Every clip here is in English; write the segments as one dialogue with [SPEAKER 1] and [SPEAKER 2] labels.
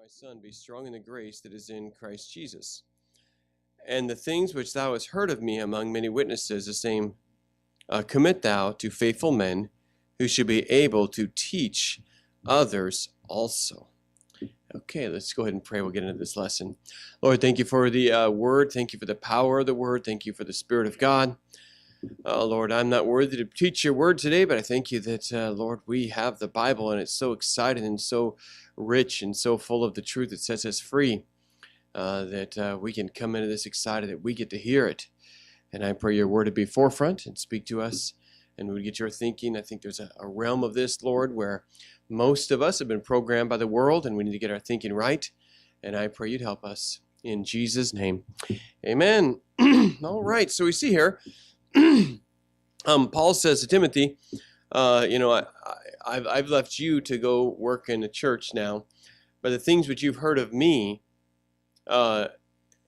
[SPEAKER 1] my son, be strong in the grace that is in Christ Jesus. And the things which thou hast heard of me among many witnesses, the same commit thou to faithful men who should be able to teach others also. Okay, let's go ahead and pray. We'll get into this lesson. Lord, thank you for the word. Thank you for the power of the word. Thank you for the Spirit of God. Lord, I'm not worthy to teach your word today, but I thank you that, Lord, we have the Bible, and it's so exciting and so rich and so full of the truth that sets us free, that we can come into this excited that we get to hear it. And I pray your word to be forefront and speak to us, and we would get your thinking. I think there's a realm of this, Lord, where most of us have been programmed by the world, and we need to get our thinking right. And I pray you'd help us. In Jesus' name, amen. All right, so we see here, Paul says to Timothy, I've left you to go work in the church now, but the things which you've heard of me and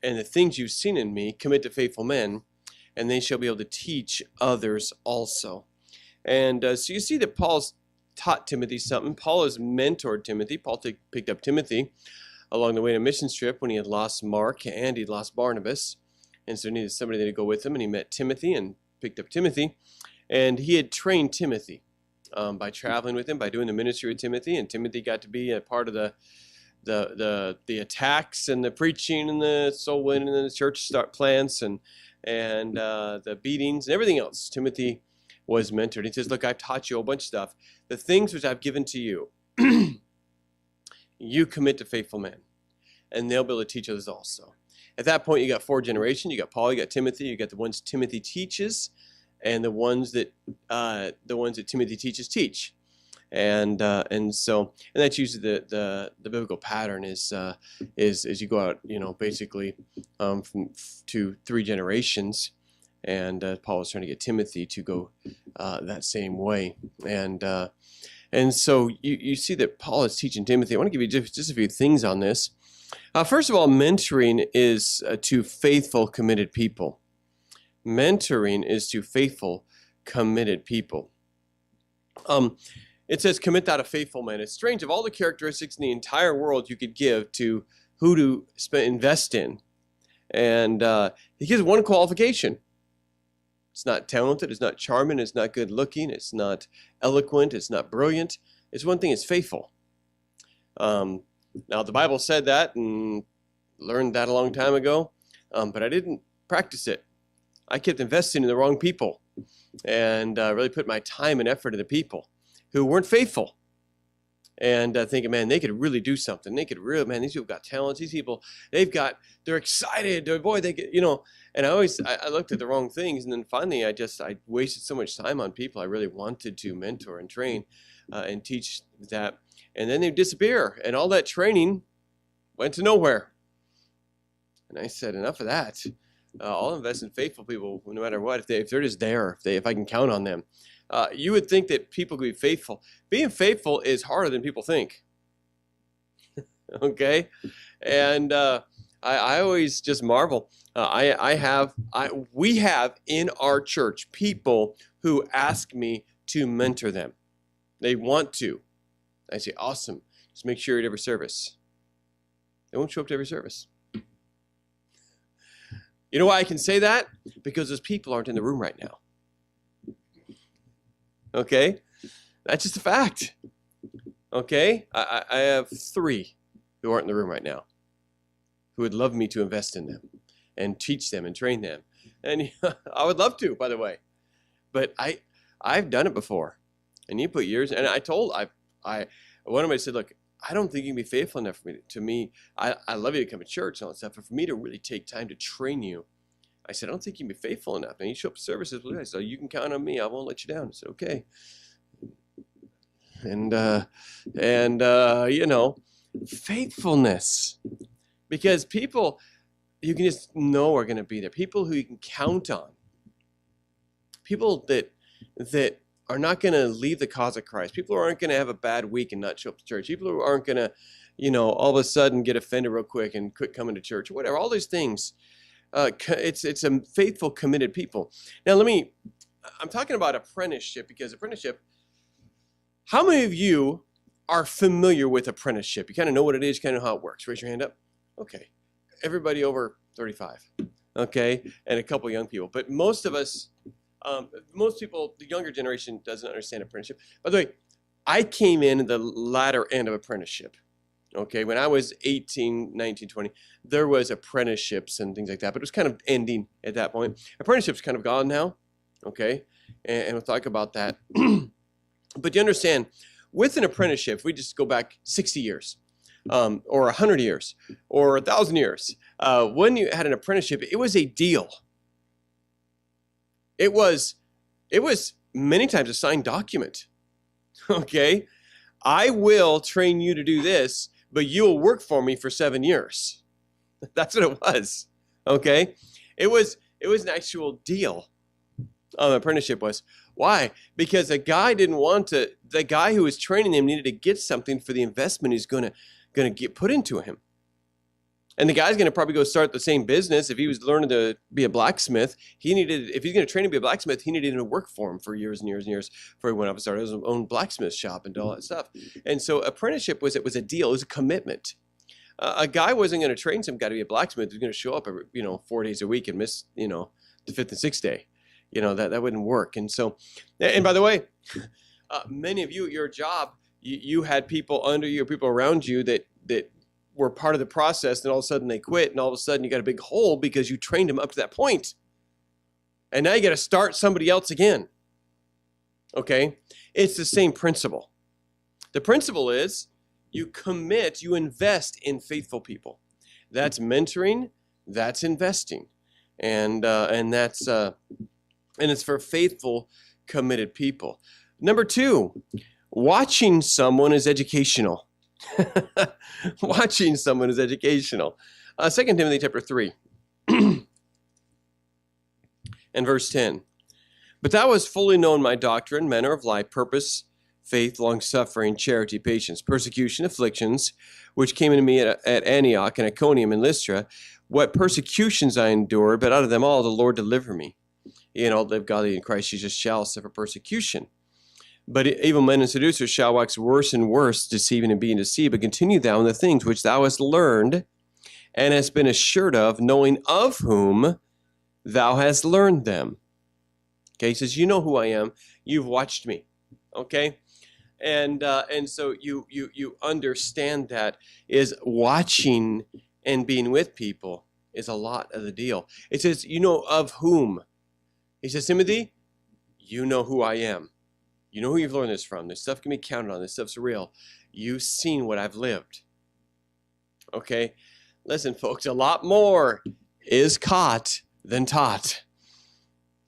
[SPEAKER 1] the things you've seen in me, commit to faithful men, and they shall be able to teach others also. And so you see that Paul's taught Timothy something. Paul has mentored Timothy. Paul picked up Timothy along the way on a missions trip when he had lost Mark and he'd lost Barnabas. And so he needed somebody to go with him, and he met Timothy and picked up Timothy. And he had trained Timothy by traveling with him, by doing the ministry with Timothy. And Timothy got to be a part of the attacks and the preaching and the soul winning and the church start plants and the beatings and everything else. Timothy was mentored. He says, look, I've taught you a bunch of stuff. The things which I've given to you, you commit to faithful men, and they'll be able to teach others also. At that point, you got four generations. You got Paul, you got Timothy, you got the ones Timothy teaches, and the ones that Timothy teaches teach. And that's usually the biblical pattern is you go out, basically from 2 3 generations, and Paul was trying to get Timothy to go that same way, and so you see that Paul is teaching Timothy. I want to give you just a few things on this. First of all, mentoring is to faithful, committed people. Mentoring is to faithful, committed people. It says, commit thou to faithful men. It's strange, of all the characteristics in the entire world you could give to who to invest in. And he gives one qualification. It's not talented, it's not charming, it's not good looking, it's not eloquent, it's not brilliant. It's one thing, it's faithful. Now, the Bible said that and learned that a long time ago, but I didn't practice it. I kept investing in the wrong people and really put my time and effort into people who weren't faithful, and thinking, man, they could really do something. They could really, man, these people got talents. These people, they're excited. Boy, they get, and I looked at the wrong things, and then finally I wasted so much time on people I really wanted to mentor and train and teach that, and then they disappear, and all that training went to nowhere. And I said, enough of that. I'll invest in faithful people no matter what, if they're just there, if I can count on them. You would think that people could be faithful. Being faithful is harder than people think. Okay? And I always just marvel. We have in our church people who ask me to mentor them. They want to. I say, awesome. Just make sure you're at every service. They won't show up to every service. You know why I can say that? Because those people aren't in the room right now. Okay? That's just a fact. Okay? I have 3 who aren't in the room right now who would love me to invest in them and teach them and train them. And I would love to, by the way. But I've done it before. And you put years, and one of them said, look, I don't think you can be faithful enough to me. I love you to come to church and all that stuff, but for me to really take time to train you, I said, I don't think you can be faithful enough. And you show up to services, so you can count on me. I won't let you down. I said, okay. And faithfulness. Because people you can just know are going to be there. People who you can count on. People that are not going to leave the cause of Christ. People who aren't going to have a bad week and not show up to church. People who aren't going to, all of a sudden get offended real quick and quit coming to church. Whatever, all these things. It's a faithful, committed people. Now, I'm talking about apprenticeship, because apprenticeship, how many of you are familiar with apprenticeship? You kind of know what it is, you kind of know how it works. Raise your hand up. Okay. Everybody over 35. Okay. And a couple young people. But most of us, most people, the younger generation doesn't understand apprenticeship. By the way, I came in the latter end of apprenticeship. Okay. When I was 18, 19, 20, there was apprenticeships and things like that, but it was kind of ending at that point. Apprenticeship's kind of gone now. Okay. And we'll talk about that. But you understand, with an apprenticeship, if we just go back 60 years, or 100 years, or 1,000 years, when you had an apprenticeship, it was a deal. It was many times a signed document. Okay? I will train you to do this, but you will work for me for 7 years. That's what it was. Okay? It was an actual deal. Apprenticeship was. Why? Because the guy who was training him needed to get something for the investment he's going to get put into him. And the guy's going to probably go start the same business. If he was learning to be a blacksmith, if he's going to train to be a blacksmith, he needed to work for him for years and years and years before he went up and started his own blacksmith shop and all that stuff. And so apprenticeship was a deal. It was a commitment. A guy wasn't going to train some guy to be a blacksmith. He was going to show up every, 4 days a week and miss, the fifth and sixth day. That wouldn't work. And so, and by the way, many of you at your job, you had people under you, people around you that were part of the process, and all of a sudden they quit, and all of a sudden you got a big hole because you trained them up to that point. And now you got to start somebody else again. Okay? It's the same principle. The principle is you commit, you invest in faithful people. That's mentoring, that's investing. And that's and it's for faithful, committed people. Number 2, watching someone is educational. Watching someone is educational. 2 Timothy chapter 3 and verse 10. But thou hast fully known my doctrine, manner of life, purpose, faith, long-suffering, charity, patience, persecution, afflictions, which came into me at Antioch and Iconium and Lystra, what persecutions I endured, but out of them all the Lord deliver me. All that live godly in Christ Jesus shall suffer persecution. But evil men and seducers shall wax worse and worse, deceiving and being deceived. But continue thou in the things which thou hast learned and hast been assured of, knowing of whom thou hast learned them. Okay, he says, you know who I am. You've watched me. Okay, and so you understand that is watching and being with people is a lot of the deal. It says, you know of whom. He says, Timothy, you know who I am. You know who you've learned this from. This stuff can be counted on. This stuff's real. You've seen what I've lived. Okay? Listen, folks, a lot more is caught than taught.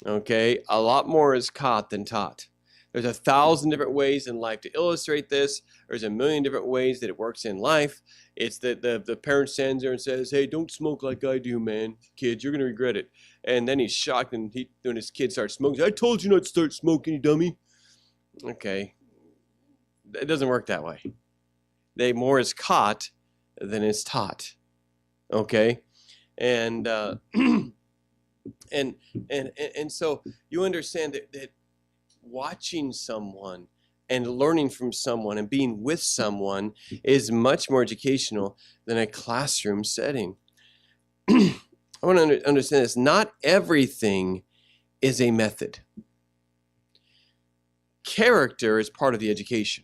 [SPEAKER 1] Okay? A lot more is caught than taught. There's 1,000 different ways in life to illustrate this. There's a million different ways that it works in life. It's that the parent stands there and says, hey, don't smoke like I do, man. Kids, you're going to regret it. And then he's shocked when his kid starts smoking. I told you not to start smoking, you dummy. Okay. It doesn't work that way. More is caught than is taught. Okay? And so you understand that watching someone and learning from someone and being with someone is much more educational than a classroom setting. I want to understand this. Not everything is a method. Character is part of the education.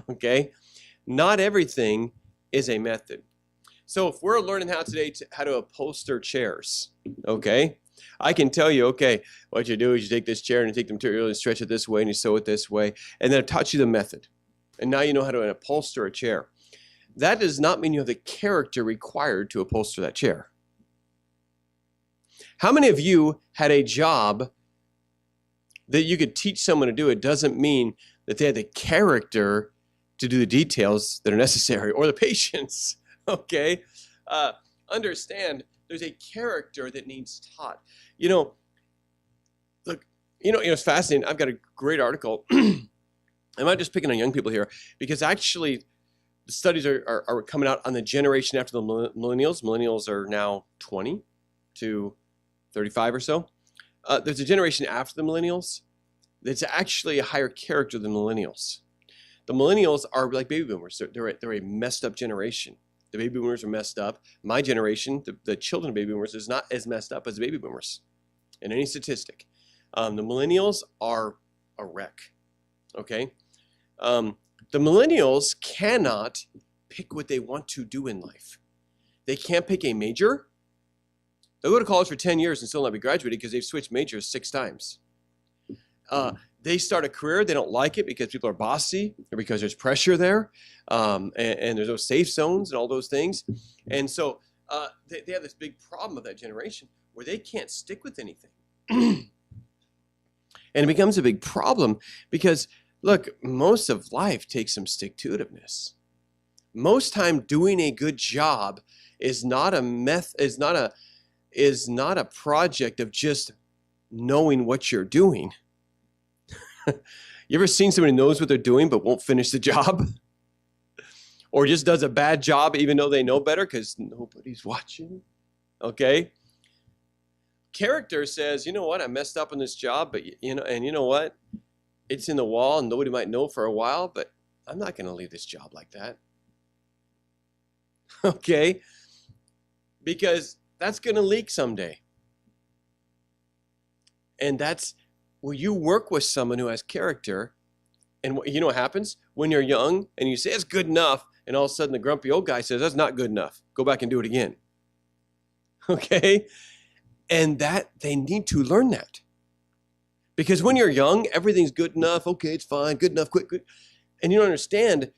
[SPEAKER 1] Okay? Not everything is a method. So if we're learning how to upholster chairs, okay? I can tell you, okay, what you do is you take this chair and you take the material and stretch it this way and you sew it this way, and then I taught you the method. And now you know how to upholster a chair. That does not mean you have the character required to upholster that chair. How many of you had a job that you could teach someone to do? It doesn't mean that they had the character to do the details that are necessary or the patience, okay? Understand there's a character that needs taught. Look, it's fascinating. I've got a great article. I'm not just picking on young people here, because actually the studies are coming out on the generation after the millennials. Millennials are now 20 to 35 or so. There's a generation after the millennials that's actually a higher character than millennials. The millennials are like baby boomers. They're a messed up generation. The baby boomers are messed up. My generation, the children of baby boomers, is not as messed up as the baby boomers in any statistic. The millennials are a wreck, okay? The millennials cannot pick what they want to do in life. They can't pick a major. They'll go to college for 10 years and still not be graduated because they've switched majors 6 times. They start a career, they don't like it because people are bossy or because there's pressure there, and there's no safe zones and all those things. And so they have this big problem of that generation where they can't stick with anything. And it becomes a big problem because, look, most of life takes some stick-to-itiveness. Most time doing a good job is not a project of just knowing what you're doing. You ever seen somebody who knows what they're doing but won't finish the job? Or just does a bad job even though they know better because nobody's watching? Okay? Character says, you know what, I messed up on this job, but you know what? It's in the wall and nobody might know for a while, but I'm not going to leave this job like that. Okay? Because that's going to leak someday. And that's where you work with someone who has character. And you know what happens? When you're young and you say, it's good enough, and all of a sudden the grumpy old guy says, that's not good enough. Go back and do it again. Okay? And that they need to learn that. Because when you're young, everything's good enough. Okay, it's fine. Good enough, quick, quick. And you don't understand,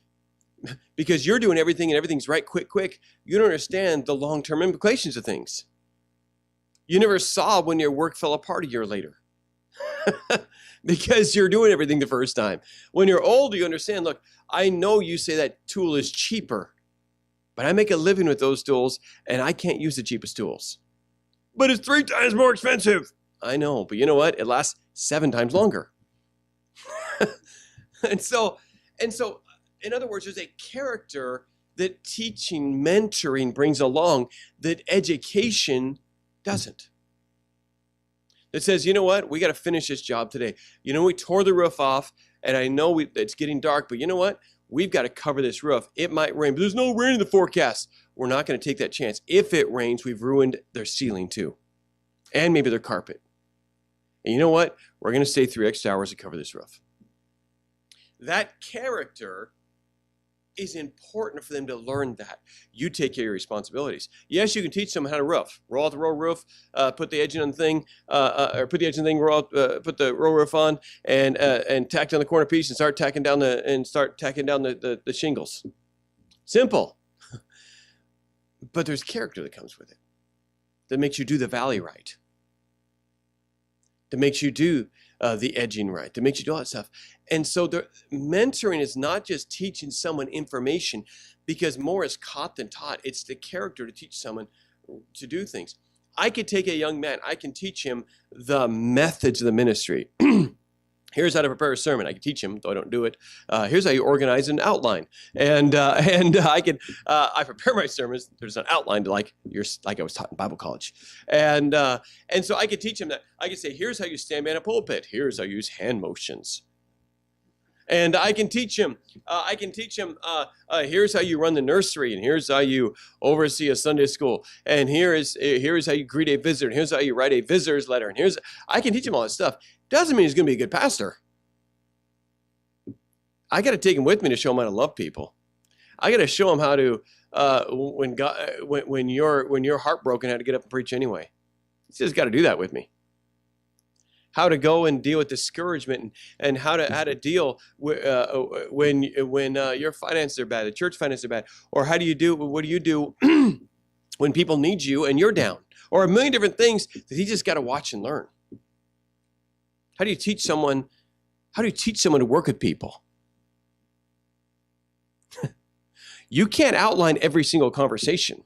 [SPEAKER 1] because you're doing everything and everything's right, quick, quick. You don't understand the long-term implications of things. You never saw when your work fell apart a year later. Because you're doing everything the first time. When you're older, you understand, look, I know you say that tool is cheaper, but I make a living with those tools and I can't use the cheapest tools. But it's 3 times more expensive. I know, but you know what? It lasts 7 times longer. And so, in other words, there's a character that teaching, mentoring brings along that education doesn't. That says, you know what? We got to finish this job today. You know, we tore the roof off, and I know it's getting dark, but you know what? We've got to cover this roof. It might rain, but there's no rain in the forecast. We're not going to take that chance. If it rains, we've ruined their ceiling too, and maybe their carpet. And you know what? We're going to stay 3 extra hours to cover this roof. That character is important for them to learn that. You take care of your responsibilities. Yes, you can teach them how to roof. Roll out the roll roof, put the edge on the thing, or put the edge on the thing, put the roll roof on, and tack down the corner piece and start tacking down the shingles. Simple. But there's character that comes with it that makes you do the valley right, that makes you do the edging right, that makes you do all that stuff. And so the mentoring is not just teaching someone information, because more is caught than taught. It's the character to teach someone to do things. I could take a young man, I can teach him the methods of the ministry. Here's how to prepare a sermon. I can teach him, though I don't do it. Here's how you organize an outline. And I prepare my sermons. There's an outline to like I was taught in Bible college. And so I could teach him that. I could say, here's how you stand behind a pulpit. Here's how you use hand motions. And I can teach him, here's how you run the nursery, and here's how you oversee a Sunday school, and here is how you greet a visitor, and here's how you write a visitor's letter, and I can teach him all that stuff. Doesn't mean he's going to be a good pastor. I got to take him with me to show him how to love people. I got to show him how to, when you're heartbroken, how to get up and preach anyway. He's just got to do that with me. How to go and deal with discouragement, and how to deal when your finances are bad, the church finances are bad, or what do you do when people need you and you're down, or a million different things that he just got to watch and learn. How do you teach someone to work with people? You can't outline every single conversation.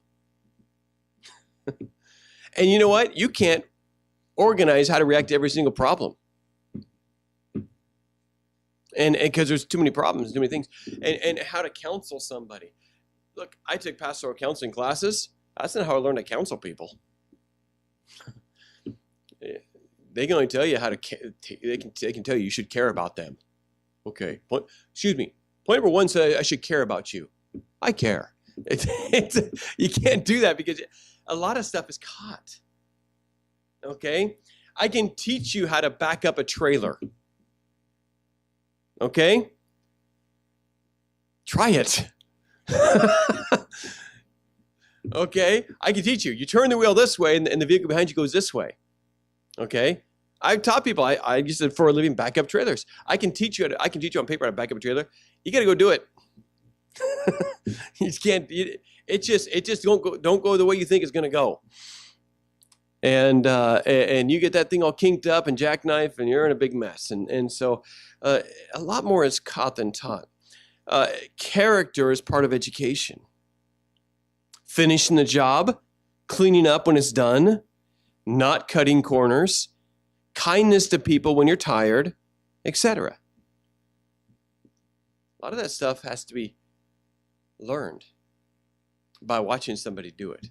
[SPEAKER 1] And you know what? You can't organize how to react to every single problem. And because there's too many problems, too many things. And how to counsel somebody. Look, I took pastoral counseling classes. That's not how I learned to counsel people. They can only tell you how to, they can tell you should care about them. Okay. Excuse me. Point number one says, I should care about you. I care. You can't do that because a lot of stuff is caught. Okay? I can teach you how to back up a trailer. Okay? Try it. Okay? I can teach you. You turn the wheel this way and the vehicle behind you goes this way. Okay? I've taught people, I used to, for a living, back up trailers. I can teach you on paper how to back up a trailer. You got to go do it. You just can't, it just don't go the way you think it's going to go. And you get that thing all kinked up and jackknife and you're in a big mess. And so a lot more is caught than taught. Character is part of education. Finishing the job, cleaning up when it's done, not cutting corners, kindness to people when you're tired, etc. A lot of that stuff has to be learned by watching somebody do it.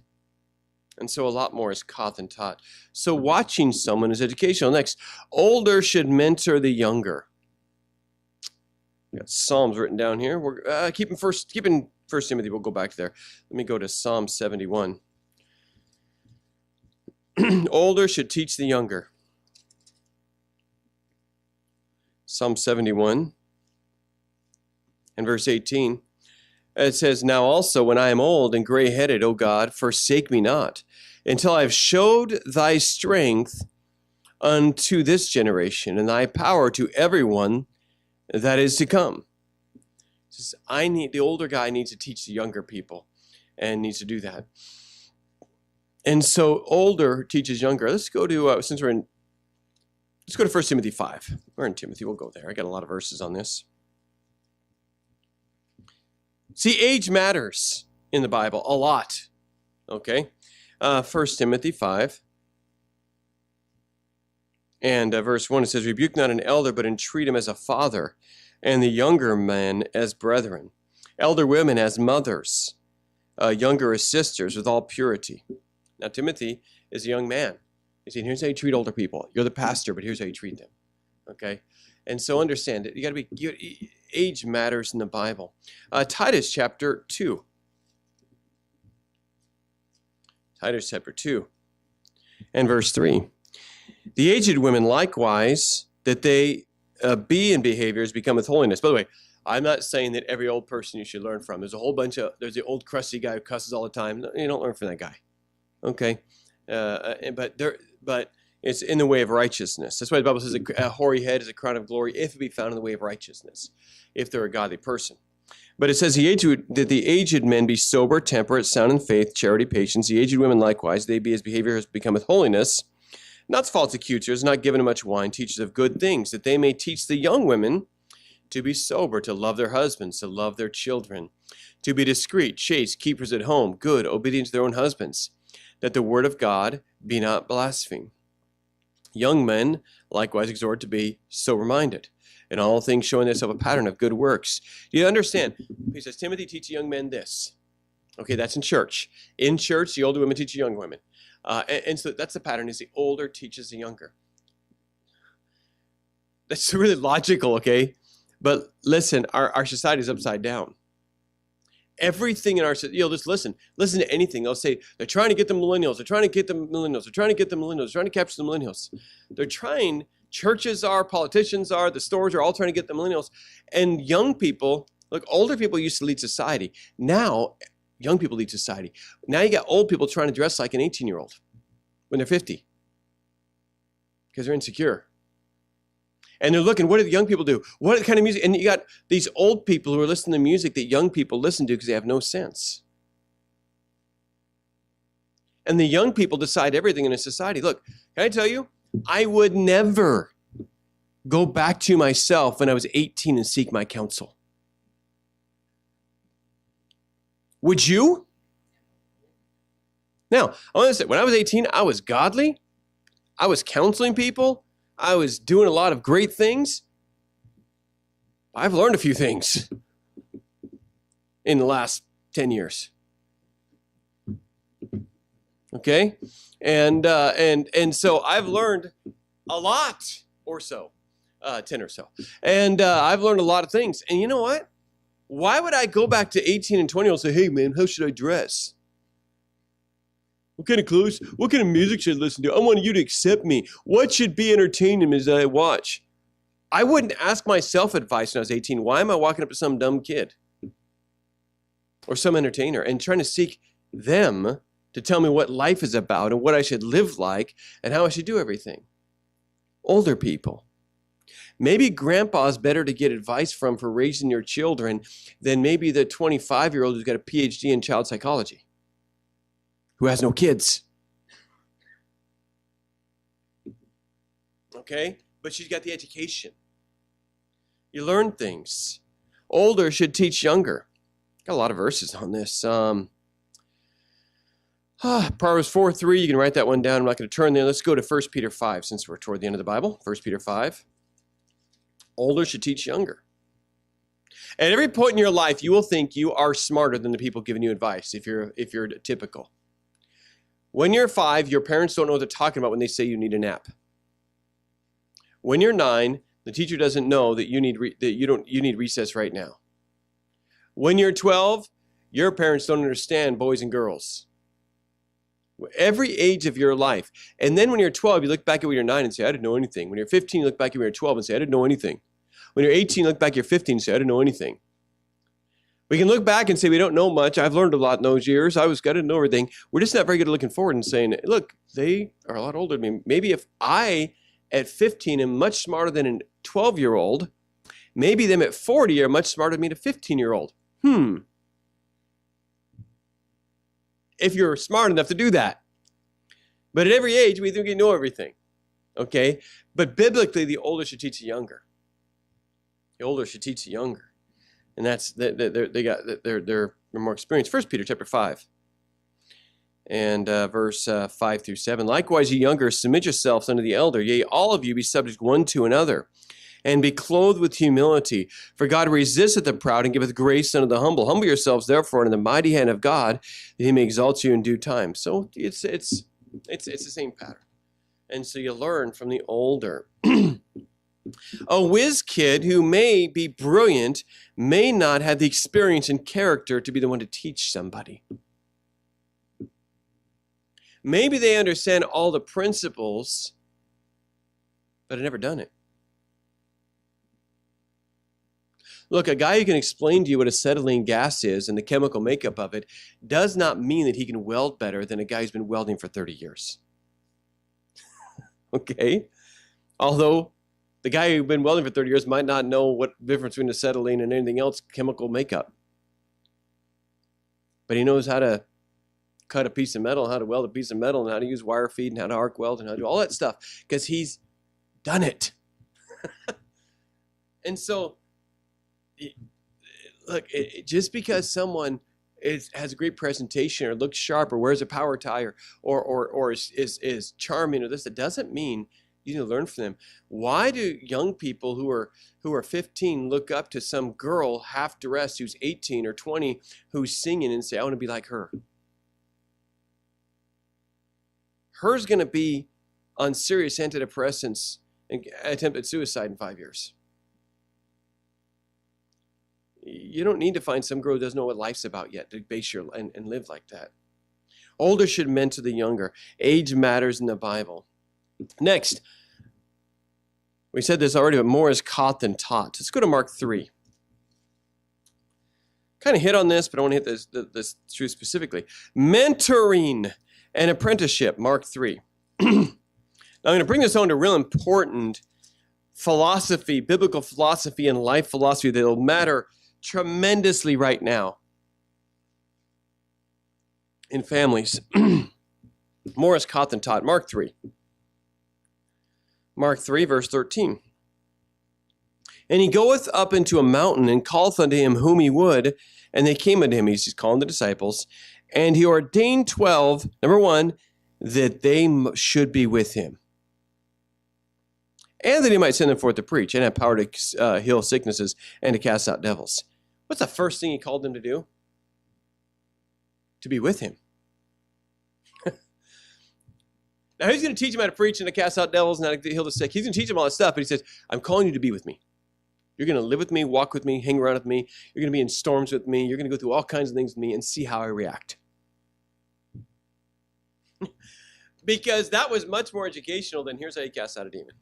[SPEAKER 1] And so a lot more is caught than taught. So watching someone is educational. Next, older should mentor the younger. We got Psalms written down here. We're keeping First Timothy. We'll go back there. Let me go to Psalm 71. Older should teach the younger. Psalm 71 and verse 18. It says, Now also when I am old and gray-headed, O God, forsake me not, until I have showed thy strength unto this generation, and thy power to everyone that is to come. It says, the older guy needs to teach the younger people, and needs to do that. And so older teaches younger. Let's go to, let's go to 1 Timothy 5. We're in Timothy. We'll go there. I got a lot of verses on this. See, age matters in the Bible a lot. Okay? 1 Timothy 5. And verse 1, it says, Rebuke not an elder, but entreat him as a father, and the younger men as brethren, elder women as mothers, younger as sisters, with all purity. Now, Timothy is a young man. He's saying, here's how you treat older people. You're the pastor, but here's how you treat them. Okay? And so understand it. Age matters in the Bible. Titus chapter 2. Titus chapter 2 and verse 3. The aged women likewise, that they be in behaviors becometh holiness. By the way, I'm not saying that every old person you should learn from. There's the old crusty guy who cusses all the time. No, you don't learn from that guy. Okay? But it's in the way of righteousness. That's why the Bible says a hoary head is a crown of glory if it be found in the way of righteousness, if they're a godly person. But it says that the aged men be sober, temperate, sound in faith, charity, patience. The aged women likewise, they be as behavior has becometh holiness, not false accusers, not given to much wine, teachers of good things, that they may teach the young women to be sober, to love their husbands, to love their children, to be discreet, chaste, keepers at home, good, obedient to their own husbands, that the word of God be not blasphemed. Young men likewise exhort to be sober-minded, in all things showing themselves a pattern of good works. You understand? He says, Timothy, teach the young men this. Okay, that's in church. In church, the older women teach the young women. And so that's the pattern, is the older teaches the younger. That's really logical, okay? But listen, our society is upside down. Everything in our society, just listen to anything. They'll say, they're trying to get the millennials, they're trying to get the millennials, they're trying to get the millennials, they're trying to capture the millennials. They're trying, churches are, politicians are, the stores are all trying to get the millennials. And young people, look, older people used to lead society. Now, young people lead society. Now you got old people trying to dress like an 18-year-old when they're 50 because they're insecure. And they're looking, what do the young people do? What kind of music? And you got these old people who are listening to music that young people listen to because they have no sense. And the young people decide everything in a society. Look, can I tell you? I would never go back to myself when I was 18 and seek my counsel. Would you? Now, I want to say, when I was 18, I was godly. I was counseling people. I was doing a lot of great things. I've learned a few things in the last 10 years. Okay? And so I've learned a lot or so, 10 or so. And I've learned a lot of things. And you know what? Why would I go back to 18 and 20-year-olds and say, hey, man, how should I dress? What kind of clothes? What kind of music should I listen to? I want you to accept me. What should be entertaining as I watch? I wouldn't ask myself advice when I was 18. Why am I walking up to some dumb kid or some entertainer and trying to seek them to tell me what life is about and what I should live like and how I should do everything? Older people. Maybe grandpa's better to get advice from for raising your children than maybe the 25-year-old who's got a PhD in child psychology, who has no kids. Okay? But she's got the education. You learn things. Older should teach younger. Got a lot of verses on this. Proverbs 4:3, you can write that one down. I'm not going to turn there. Let's go to 1 Peter 5 since we're toward the end of the Bible. 1 Peter 5. Older should teach younger. At every point in your life, you will think you are smarter than the people giving you advice if you're typical. When you're 5, your parents don't know what they're talking about when they say you need a nap. When you're 9, the teacher doesn't know that you need recess right now. When you're 12, your parents don't understand boys and girls. Every age of your life. And then when you're 12, you look back at when you're 9 and say, I didn't know anything. When you're 15, you look back at when you're 12 and say, I didn't know anything. When you're 18, you look back at you're 15 and say, I didn't know anything. We can look back and say, we don't know much. I've learned a lot in those years. I didn't know everything. We're just not very good at looking forward and saying, look, they are a lot older than me. Maybe if I, at 15, am much smarter than a 12-year-old, maybe them at 40 are much smarter than me, a 15-year-old. If you're smart enough to do that. But at every age, we think we know everything. Okay? But biblically, the older should teach the younger. The older should teach the younger. And that's, they're more experienced. 1 Peter chapter 5. And verse 5 through 7. Likewise, ye younger, submit yourselves unto the elder. Yea, all of you be subject one to another, and be clothed with humility. For God resisteth the proud, and giveth grace unto the humble. Humble yourselves, therefore, in the mighty hand of God, that he may exalt you in due time. So it's the same pattern. And so you learn from the older. A whiz kid who may be brilliant may not have the experience and character to be the one to teach somebody. Maybe they understand all the principles, but have never done it. Look, a guy who can explain to you what acetylene gas is and the chemical makeup of it does not mean that he can weld better than a guy who's been welding for 30 years. Okay? Although the guy who's been welding for 30 years might not know what the difference between acetylene and anything else chemical makeup. But he knows how to cut a piece of metal, how to weld a piece of metal, and how to use wire feed, and how to arc weld, and how to do all that stuff, because he's done it. And so, look, just because someone has a great presentation or looks sharp or wears a power tie or is charming or this, it doesn't mean you need to learn from them. Why do young people who are 15 look up to some girl half dressed who's 18 or 20 who's singing and say, I want to be like her? Her's going to be on serious antidepressants and attempted suicide in 5 years. You don't need to find some girl who doesn't know what life's about yet to base your and live like that. Older should mentor the younger. Age matters in the Bible. Next, we said this already, but more is caught than taught. Let's go to Mark 3. Kind of hit on this, but I want to hit this truth specifically. Mentoring and apprenticeship, Mark 3. Now I'm going to bring this on to real important philosophy, biblical philosophy and life philosophy that will matter tremendously right now in families. More is caught than taught. Mark 3. Mark 3, verse 13. And he goeth up into a mountain and calleth unto him whom he would, and they came unto him. He's calling the disciples. And he ordained 12, number 1, that they should be with him, and that he might send them forth to preach and have power to heal sicknesses and to cast out devils. What's the first thing he called them to do? To be with him. Now, he's going to teach them how to preach and to cast out devils and how to heal the sick. He's going to teach them all that stuff, but he says, I'm calling you to be with me. You're going to live with me, walk with me, hang around with me. You're going to be in storms with me. You're going to go through all kinds of things with me and see how I react. Because that was much more educational than here's how you cast out a demon.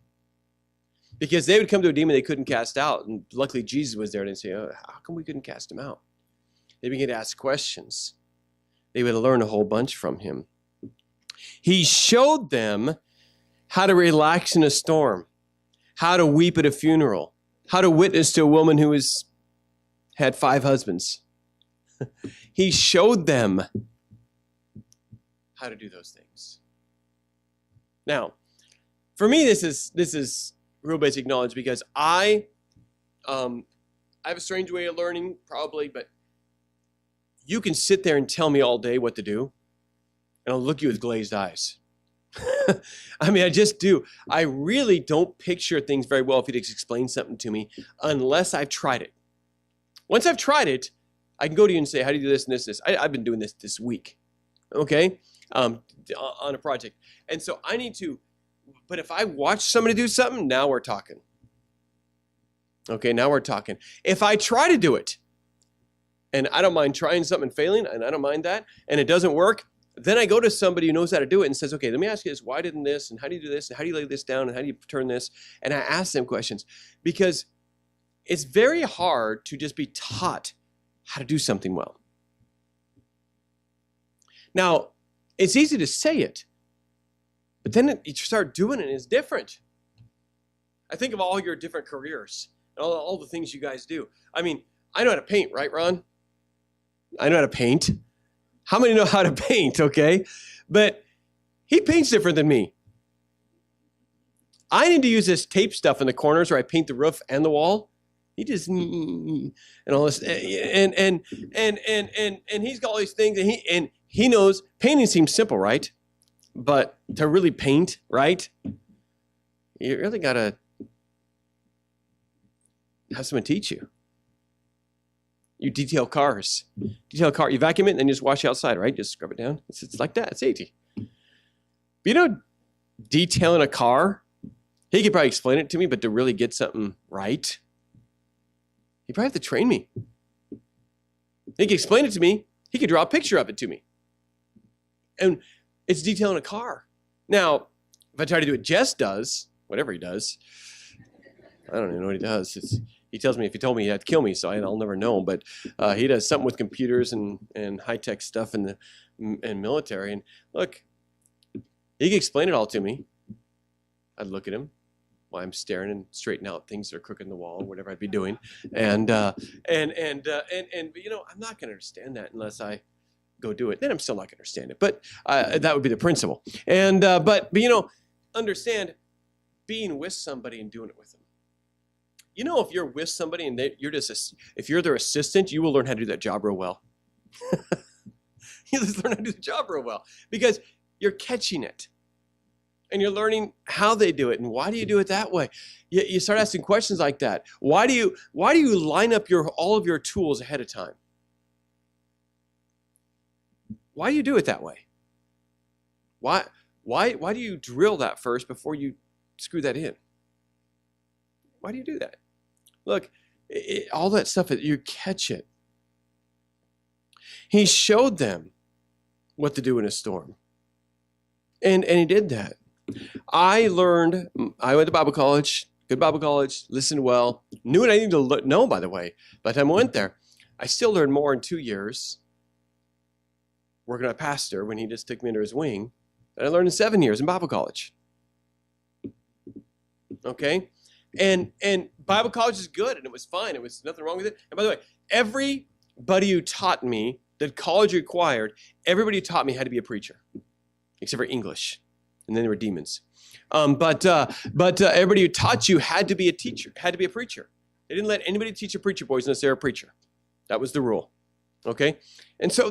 [SPEAKER 1] Because they would come to a demon they couldn't cast out, and luckily Jesus was there, and they'd say, oh, how come we couldn't cast him out? They began to ask questions. They would learn a whole bunch from him. He showed them how to relax in a storm, how to weep at a funeral, how to witness to a woman who had 5 husbands. He showed them how to do those things. Now, for me, this is real basic knowledge, because I have a strange way of learning, probably, but you can sit there and tell me all day what to do, and I'll look at you with glazed eyes. I mean, I just do. I really don't picture things very well if you just explain something to me unless I've tried it. Once I've tried it, I can go to you and say, how do you do this and this? I've been doing this week, okay, on a project. And so I need to, but if I watch somebody do something, now we're talking. Okay, now we're talking. If I try to do it, and I don't mind trying something and failing, and I don't mind that, and it doesn't work, then I go to somebody who knows how to do it and says, okay, let me ask you this, why didn't this, and how do you do this, and how do you lay this down, and how do you turn this? And I ask them questions, because it's very hard to just be taught how to do something well. Now, it's easy to say it, but then you start doing it, and it's different. I think of all your different careers, and all the things you guys do. I mean, I know how to paint, right, Ron? I know how to paint. How many know how to paint, okay? But he paints different than me. I need to use this tape stuff in the corners where I paint the roof and the wall. He just and all this and he's got all these things, and he knows painting seems simple, right? But to really paint, right? You really gotta have someone teach you. You detail cars. You vacuum it and then you just wash it outside, right? Just scrub it down. It's like that. It's easy. But you know, detailing a car, he could probably explain it to me, but to really get something right, he'd probably have to train me. He could explain it to me. He could draw a picture of it to me. And it's detailing a car. Now, if I try to do what Jess does, whatever he does, I don't even know what he does. He tells me if he told me he'd have to kill me, so I'll never know. But he does something with computers and high-tech stuff in the military. And look, he could explain it all to me. I'd look at him while I'm staring and straightening out things that are crooked in the wall or whatever I'd be doing. And but you know, I'm not going to understand that unless I go do it. Then I'm still not going to understand it. But that would be the principle. And but you know, understand being with somebody and doing it with them. You know, if you're with somebody and if you're their assistant, you will learn how to do that job real well. You just learn how to do the job real well because you're catching it. And you're learning how they do it and why do you do it that way. You start asking questions like that. Why do you line up all of your tools ahead of time? Why do you do it that way? Why do you drill that first before you screw that in? Why do you do that? Look, all that stuff, you catch it. He showed them what to do in a storm. And he did that. I went to Bible college, good Bible college, listened well, knew what I needed to know, by the way. By the time I went there, I still learned more in 2 years working on a pastor when he just took me under his wing than I learned in 7 years in Bible college. Okay? And Bible college is good, and it was fine. It was nothing wrong with it. And by the way, everybody who taught me that college required, everybody who taught me had to be a preacher, except for English. And then there were demons. But everybody who taught you had to be a teacher, had to be a preacher. They didn't let anybody teach a preacher boys unless they were a preacher. That was the rule. Okay? And so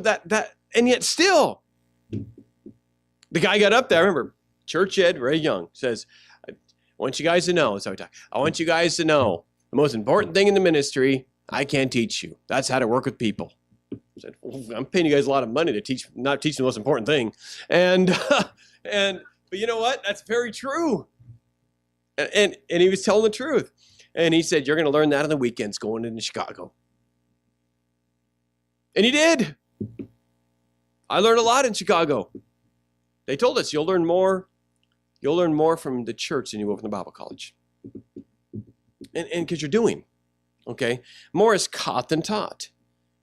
[SPEAKER 1] and yet still, the guy got up there, I remember, church ed, Ray Young, says, I want you guys to know, so I want you guys to know, the most important thing in the ministry, I can't teach you. That's how to work with people. I said, well, I'm paying you guys a lot of money to not teach the most important thing. But you know what? That's very true. And he was telling the truth. And he said, you're going to learn that on the weekends going into Chicago. And he did. I learned a lot in Chicago. They told us you'll learn more from the church than you will from the Bible college. And because you're doing, okay? More is caught than taught.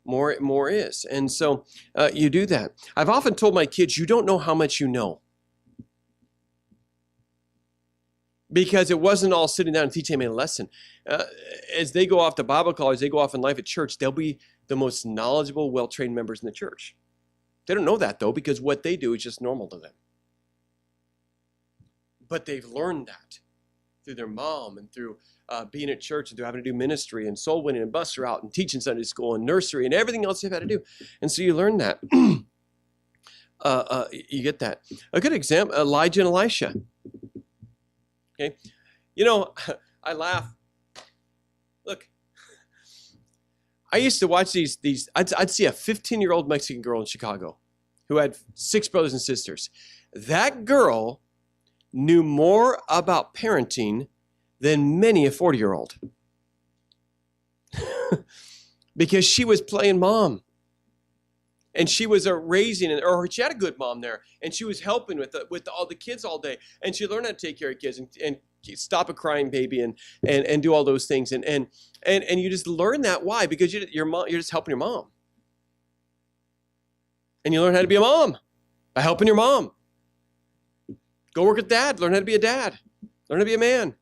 [SPEAKER 1] More is. And so you do that. I've often told my kids, you don't know how much you know. Because it wasn't all sitting down and teaching them a lesson. As they go off to Bible college, they go off in life at church, they'll be the most knowledgeable, well-trained members in the church. They don't know that, though, because what they do is just normal to them. But they've learned that through their mom and through being at church and through having to do ministry and soul winning and bus route and teaching Sunday school and nursery and everything else they've had to do. And so you learn that. You get that. A good example, Elijah and Elisha. Okay, you know, I laugh. Look, I used to watch these. I'd see a 15-year-old Mexican girl in Chicago who had 6 brothers and sisters. That girl knew more about parenting than many a 40-year-old because she was playing mom. And she was raising, or she had a good mom there, and she was helping with all the kids all day, and she learned how to take care of kids and stop a crying baby and do all those things, and you just learn that. Why? Because you're just helping your mom, and you learn how to be a mom by helping your mom. Go work with dad. Learn how to be a dad. Learn how to be a man.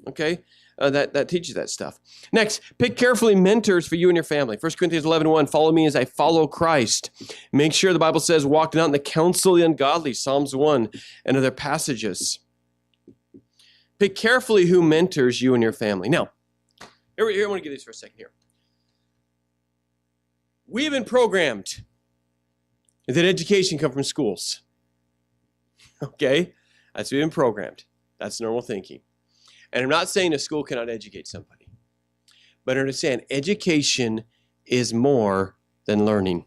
[SPEAKER 1] Okay. That teaches that stuff. Next, pick carefully mentors for you and your family. 1 Corinthians 11:1, follow me as I follow Christ. Make sure the Bible says, walk not in the counsel of the ungodly, Psalms 1, and other passages. Pick carefully who mentors you and your family. Now, here I want to get this for a second here. We have been programmed that education comes from schools. Okay? That's what we've been programmed. That's normal thinking. And I'm not saying a school cannot educate somebody, but understand education is more than learning.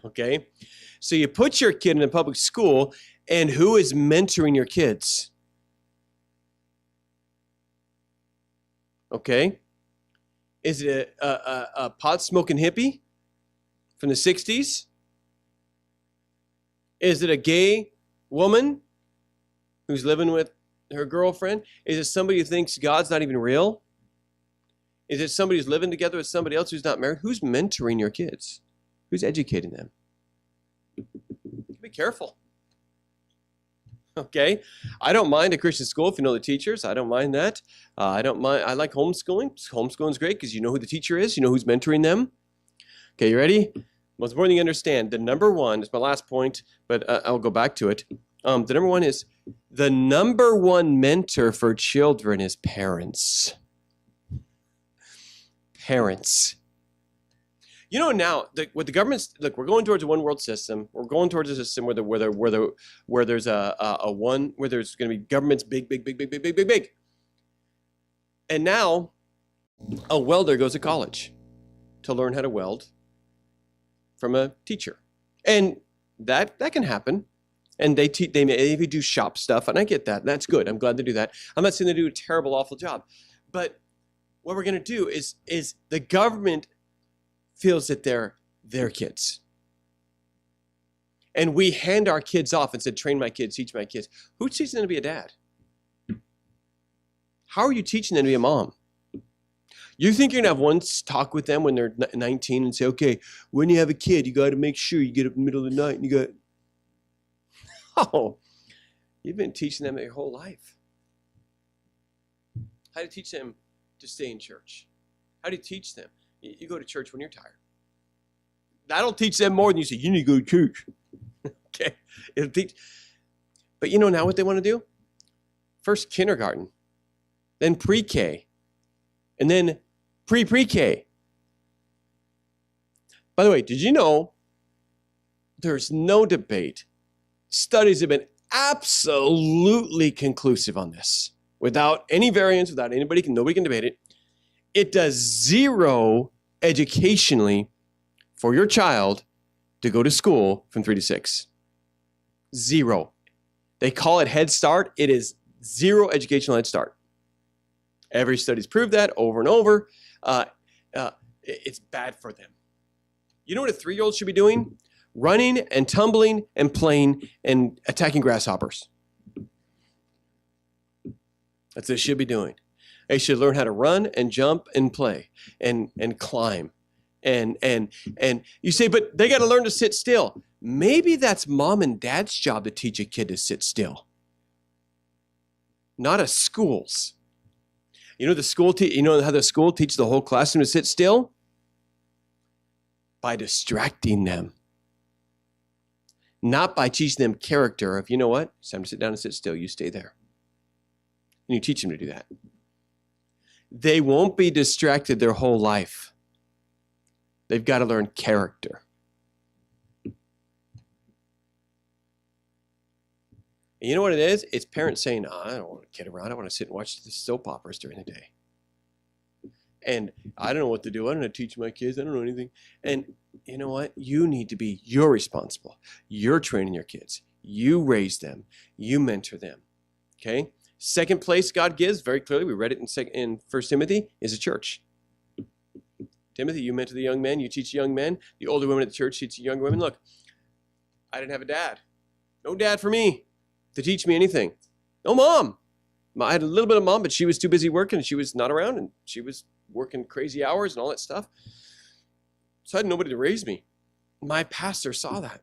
[SPEAKER 1] Okay? So you put your kid in a public school, and who is mentoring your kids? Okay? Is it a pot-smoking hippie from the 60s? Is it a gay woman who's living with her girlfriend? Is it somebody who thinks God's not even real? Is it somebody who's living together with somebody else who's not married? Who's mentoring your kids? Who's educating them? Be careful. Okay? I don't mind a Christian school if you know the teachers. I don't mind that. I don't mind. I like homeschooling. Homeschooling's great because you know who the teacher is. You know who's mentoring them. Okay, you ready? Most important thing you understand, the number one, is my last point, but I'll go back to it. The number one is, the number one mentor for children is parents. Parents. You know, now with the government's, look, we're going towards a one world system. We're going towards a system where there's where there's going to be government's big. And now a welder goes to college to learn how to weld from a teacher, and that can happen. And they maybe do shop stuff, and I get that. That's good. I'm glad they do that. I'm not saying they do a terrible, awful job. But what we're going to do is the government feels that they're their kids. And we hand our kids off and said, train my kids, teach my kids. Who's teaching them to be a dad? How are you teaching them to be a mom? You think you're going to have one talk with them when they're 19 and say, okay, when you have a kid, you got to make sure you get up in the middle of the night and you got... Oh, you've been teaching them their whole life. How to teach them to stay in church. How do you teach them? You go to church when you're tired. That'll teach them more than you say, you need to go to church. Okay? It'll teach. But you know now what they want to do? First kindergarten, then pre-K, and then pre-pre-K. By the way, did you know there's no debate? Studies have been absolutely conclusive on this. Without any variance, without nobody can debate it. It does zero educationally for your child to go to school from 3 to 6. Zero. They call it Head Start. It is zero educational Head Start. Every study's proved that over and over. It's bad for them. You know what a 3-year-old should be doing? Running and tumbling and playing and attacking grasshoppers. That's what they should be doing. They should learn how to run and jump and play and climb. And you say, but they got to learn to sit still. Maybe that's mom and dad's job to teach a kid to sit still, not a school's. You know how the school teaches the whole classroom to sit still? By distracting them. Not by teaching them character of, you know what? It's time to sit down and sit still. You stay there. And you teach them to do that. They won't be distracted their whole life. They've got to learn character. And you know what it is? It's parents saying, I don't want to kid around. I want to sit and watch the soap operas during the day. And I don't know what to do. I don't know how to teach my kids. I don't know anything. And you know what? You're responsible. You're training your kids. You raise them. You mentor them. Okay? Second place God gives, very clearly, we read it in 1 Timothy, is a church. Timothy, you mentor the young men. You teach the young men. The older women at the church teach the younger women. Look, I didn't have a dad. No dad for me to teach me anything. No mom. I had a little bit of mom, but she was too busy working and she was not around and she was working crazy hours and all that stuff. So I had nobody to raise me. My pastor saw that.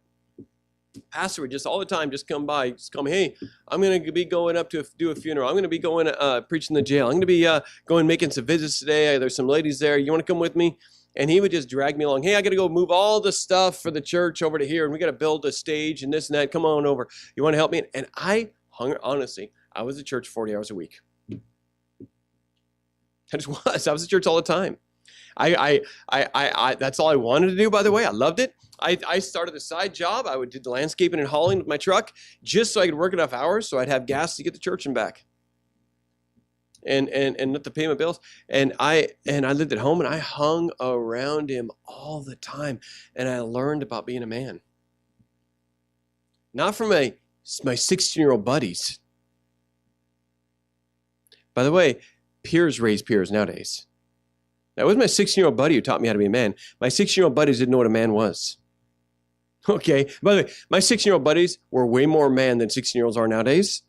[SPEAKER 1] Pastor would just all the time just come by, just come, hey, I'm going to be going up to do a funeral. I'm going to be going preaching the jail. I'm going to be going making some visits today. There's some ladies there. You want to come with me? And he would just drag me along. Hey, I got to go move all the stuff for the church over to here, and we got to build a stage and this and that. Come on over. You want to help me? And honestly, I was at church 40 hours a week. I just was. I was at church all the time. I that's all I wanted to do, by the way. I loved it. I started a side job. I would do the landscaping and hauling with my truck just so I could work enough hours so I'd have gas to get to church and back. And not to pay my bills. And I lived at home and I hung around him all the time. And I learned about being a man. Not from my 16-year-old buddies. By the way, peers raise peers nowadays. That was my 16-year-old buddy who taught me how to be a man. My 16-year-old buddies didn't know what a man was. Okay. By the way, my 16-year-old buddies were way more man than 16-year-olds are nowadays.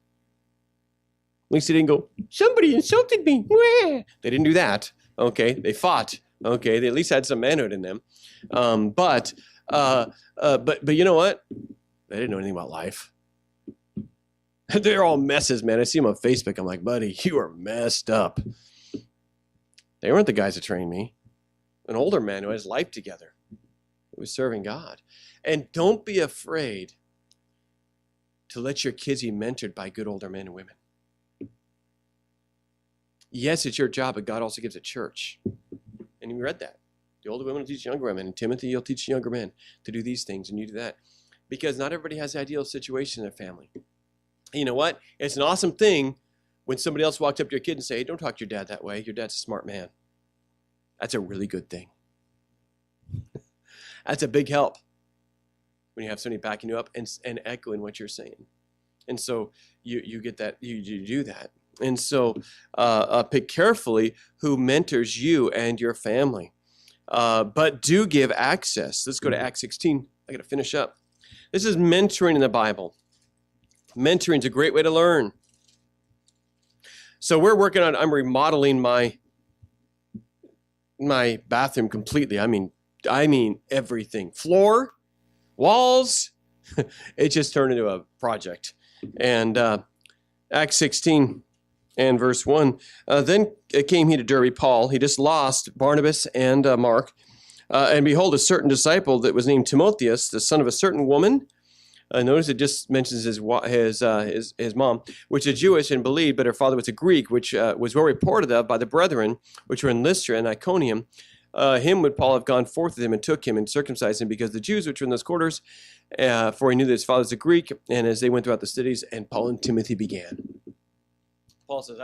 [SPEAKER 1] At least they didn't go, somebody insulted me. They didn't do that. Okay. They fought. Okay. They at least had some manhood in them. But you know what? They didn't know anything about life. They're all messes, man. I see them on Facebook. I'm like, buddy, you are messed up. They weren't the guys that trained me. An older man who has life together, who was serving God. And don't be afraid to let your kids be mentored by good older men and women. Yes, it's your job, but God also gives a church. And you read that. The older women will teach younger women. And Timothy, you'll teach younger men to do these things, and you do that. Because not everybody has the ideal situation in their family. And you know what? It's an awesome thing when somebody else walks up to your kid and say, hey, don't talk to your dad that way. Your dad's a smart man. That's a really good thing. That's a big help when you have somebody backing you up and echoing what you're saying. And so you get that, you do that. And so pick carefully who mentors you and your family. But do give access. Let's go to Acts 16. I got to finish up. This is mentoring in the Bible. Mentoring is a great way to learn. So we're working on, I'm remodeling my bathroom completely. I mean everything. Floor, walls. It just turned into a project. And Acts 16 and verse 1. Then came he to Derbe, Paul. He just lost Barnabas and Mark. And behold, a certain disciple that was named Timotheus, the son of a certain woman. Notice it just mentions his mom, which is Jewish and believed, but her father was a Greek, which was well reported of by the brethren, which were in Lystra and Iconium. Him would Paul have gone forth with him and took him and circumcised him, because the Jews which were in those quarters, for he knew that his father was a Greek, and as they went throughout the cities, and Paul and Timothy began. Paul says,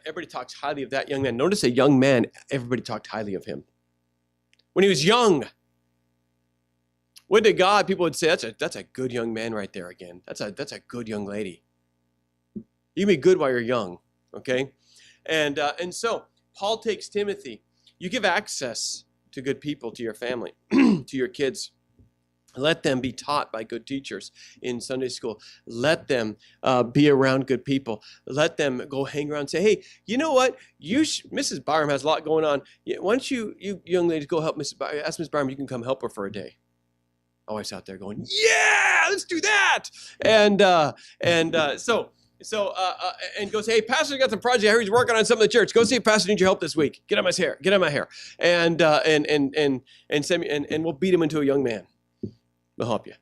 [SPEAKER 1] everybody talks highly of that young man. Notice a young man, everybody talked highly of him. When he was young, would to God, people would say, that's a good young man right there again. That's a good young lady. You can be good while you're young, okay? And so Paul takes Timothy. You give access to good people, to your family, to your kids. Let them be taught by good teachers in Sunday school. Let them be around good people. Let them go hang around and say, hey, you know what? Mrs. Byram has a lot going on. Why don't you young ladies go help Mrs. Byram? Ask Mrs. Byram, you can come help her for a day. My wife's out there going, yeah, let's do that. And goes, hey, Pastor got some project. I heard he's working on something in the church. Go see if Pastor needs your help this week. Get on my hair. And send me, and we'll beat him into a young man. We'll help you.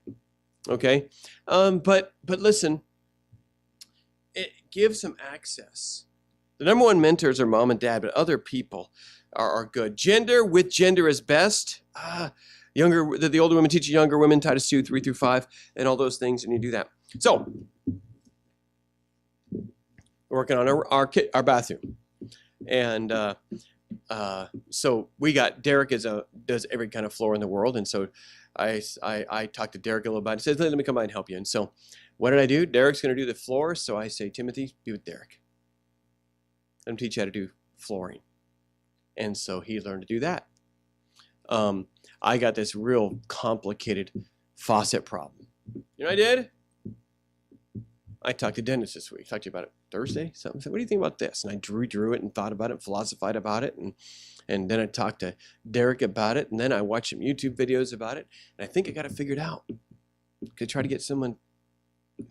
[SPEAKER 1] Okay? But listen, it gives them access. The number one mentors are mom and dad, but other people are good. Gender with gender is best. The older women teach younger women, Titus 2, 3 through 5, and all those things, and you do that. So, we're working on our bathroom. And so we got Derek does every kind of floor in the world, and so I talked to Derek a little about it. He says, let me come by and help you. And so what did I do? Derek's going to do the floor, so I say, Timothy, be with Derek. Let him teach you how to do flooring. And so he learned to do that. I got this real complicated faucet problem. You know what I did? I talked to Dennis this week. I talked to you about it Thursday. Something. I said, what do you think about this? And I drew it and thought about it and philosophized about it. And then I talked to Derek about it. And then I watched some YouTube videos about it. And I think I got it figured out. I could try to get someone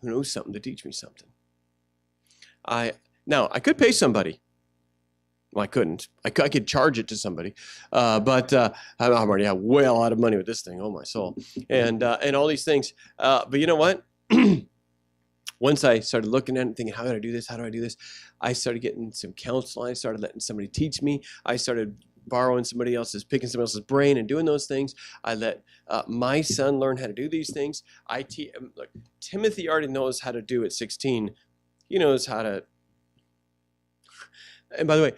[SPEAKER 1] who knows something to teach me something. Now, I could pay somebody. Well, I couldn't. I could charge it to somebody, but I'm already have well out of money with this thing. Oh my soul, and all these things. But you know what? Once I started looking at it and thinking, how do I do this? How do I do this? I started getting some counseling. I started letting somebody teach me. I started borrowing picking somebody else's brain and doing those things. I let my son learn how to do these things. Look, Timothy already knows how to do at 16. He knows how to. And by the way,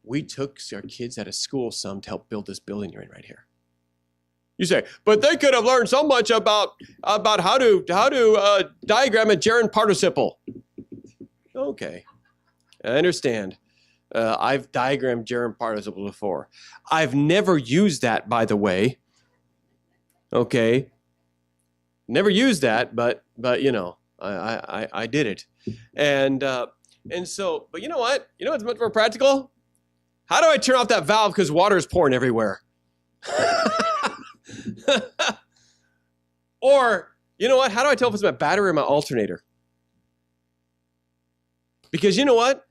[SPEAKER 1] we took our kids out of school some to help build this building you're in right here. You say, but they could have learned so much about how to diagram a gerund participle. Okay, I understand. I've diagrammed gerund participle before. I've never used that, by the way. Okay, never used that, but you know, I did it, and so, but you know what? You know what's much more practical? How do I turn off that valve because water is pouring everywhere? Or, you know what? How do I tell if it's my battery or my alternator? Because you know what?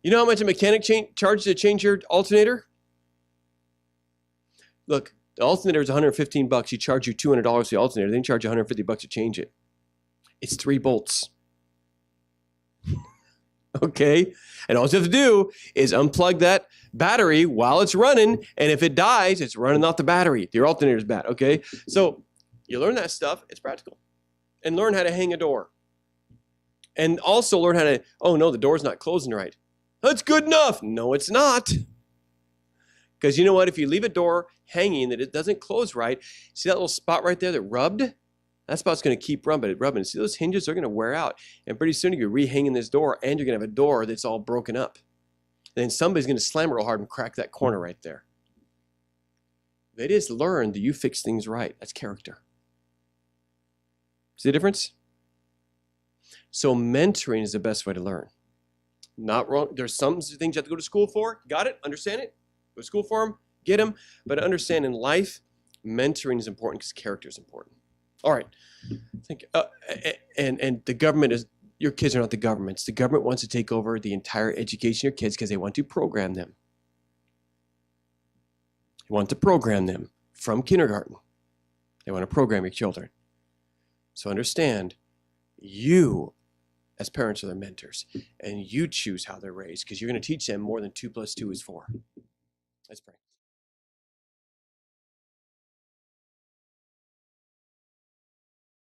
[SPEAKER 1] You know how much a mechanic charges to change your alternator? Look, the alternator is $115. He charge you $200 for the alternator. Then charge you $150 to change it. It's 3 bolts. Okay? And all you have to do is unplug that battery while it's running, and if it dies, it's running off the battery. Your alternator's bad, okay? So you learn that stuff. It's practical. And learn how to hang a door. And also learn how to, oh no, the door's not closing right. That's good enough. No, it's not. Because you know what? If you leave a door hanging that it doesn't close right, see that little spot right there that rubbed? That spot's going to keep rubbing. See, those hinges are going to wear out. And pretty soon you're re-hanging this door, and you're going to have a door that's all broken up. And then somebody's going to slam it real hard and crack that corner right there. They just learn that you fix things right. That's character. See the difference? So mentoring is the best way to learn. Not wrong. There's some things you have to go to school for. Got it? Understand it? Go to school for them. Get them. But understand in life, mentoring is important because character is important. All right. And the government is, your kids are not the government's. The government wants to take over the entire education of your kids because they want to program them. They want to program them from kindergarten. They want to program your children. So understand, you as parents are their mentors, and you choose how they're raised because you're going to teach them more than 2 + 2 is 4. Let's pray.